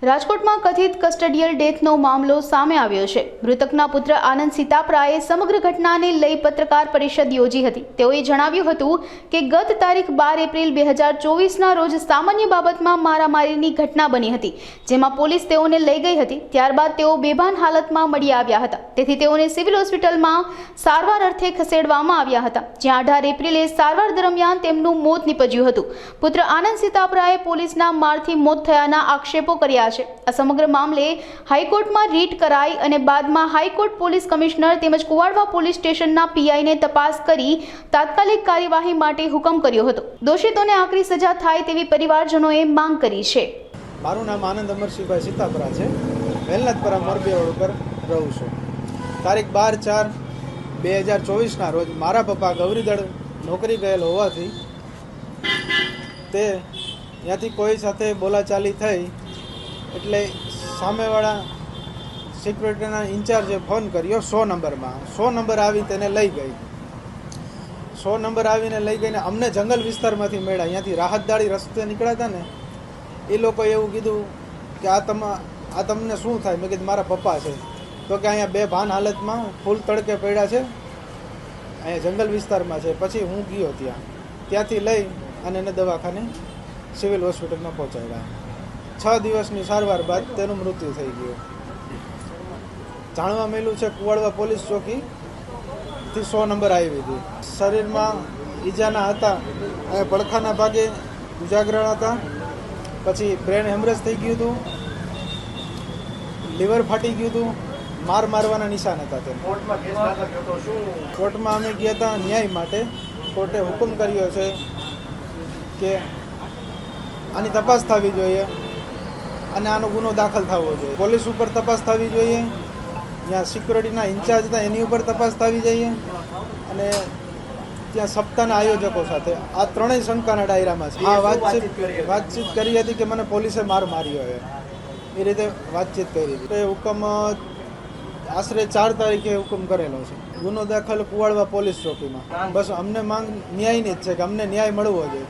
રાજકોટમાં કથિત કસ્ટડિયલ ડેથનો મામલો સામે આવ્યો છે। મૃતકના પુત્ર આનંદ સીતાપરાએ સમગ્ર ઘટનાને લઈ પત્રકાર પરિષદ યોજી હતી। તેઓએ જણાવ્યું હતું કે ગત તારીખ 12 એપ્રિલ 2024ના રોજ સામાન્ય બાબતમાં મારામારીની ઘટના બની હતી, જેમાં પોલીસ તેઓને લઈ ગઈ હતી। ત્યારબાદ તેઓ બેભાન હાલતમાં મળી આવ્યા હતા, તેથી તેઓને સિવિલ હોસ્પિટલમાં સારવાર અર્થે ખસેડવામાં આવ્યા હતા, જ્યાં 18 એપ્રિલે સારવાર દરમિયાન તેમનું મોત નીપજ્યું હતું। પુત્ર આનંદ સીતાપરાએ પોલીસના મારથી મોત થયાના આક્ષેપો કર્યા છે। આ સમગ્ર મામલે હાઈકોર્ટમાં રીટ કરાઈ અને બાદમાં હાઈકોર્ટ પોલીસ કમિશનર તેમજ કુવાડવા પોલીસ સ્ટેશનના પીઆઈને તપાસ કરી તાત્કાલિક કાર્યવાહી માટે હુકમ કર્યો હતો। દોષિતોને આકરી સજા થાય તેવી પરિવારજનોએ માંગ કરી છે। મારું નામ આનંદ અમરસિંહભાઈ સીતાપરા છે। વેલનાથપરા મોરબી રોડ ઉપર રહું છું। તારીખ 12/4/2024ના રોજ મારા પપ્પા ગૌરીદળ નોકરી ગયેલ હોવાથી તે ત્યાંથી કોઈ સાથે બોલાચાલી થઈ એટલે સામેવાળા સિક્યુરિટીના ઇન્ચાર્જે ફોન કર્યો 100 નંબરમાં। 100 નંબર આવી તેને લઈ ગઈ। 100 નંબર આવીને લઈ ગઈને અમને જંગલ વિસ્તારમાંથી મળ્યા, અહીંયાથી રાહતદારી રસ્તે નીકળ્યા હતા ને, એ લોકોએ એવું કીધું કે આ તમને શું થાય? મેં કીધું મારા પપ્પા છે, તો કે અહીંયા બેભાન હાલતમાં ફૂલ તડકે પડ્યા છે, અહીંયા જંગલ વિસ્તારમાં છે। પછી હું ગયો ત્યાંથી લઈ અને એને દવાખાને સિવિલ હોસ્પિટલમાં પહોંચાડ્યા। 6 દિવસની સારવાર બાદ તેનું મૃત્યુ થઈ ગયું। જાણવા મળ્યું છે કુવાડવા પોલીસ ચોકીથી 100 નંબર આવી હતી। શરીરમાં ઈજાના હતા, અહીંયા પડખાના ભાગે ઉજાગરણ હતા, પછી બ્રેન હેમરેજ થઈ ગયું હતું, લીવર ફાટી ગયું હતું, મારવાના નિશાન હતા તેને। કોર્ટમાં અમે ગયા હતા ન્યાય માટે। કોર્ટે હુકમ કર્યો છે કે આની તપાસ થવી જોઈએ અને આનો ગુનો દાખલ થવો જોઈએ। પોલીસ ઉપર તપાસ થવી જોઈએ, જ્યાં સિક્યુરિટીના ઇન્ચાર્જ હતા એની ઉપર તપાસ થવી જોઈએ, અને ત્યાં સપ્તાહના આયોજકો સાથે આ ત્રણેય શંકાના દાયરામાં છે। આ વાતચીત કરી હતી કે મને પોલીસે માર્યો છે, એ રીતે વાતચીત કરી હતી। તો એ હુકમ આશરે 4 તારીખે હુકમ કરેલો છે। ગુનો દાખલ કુવાડવા પોલીસ ચોકીમાં। બસ અમને માંગ ન્યાયની જ છે કે અમને ન્યાય મળવો જોઈએ।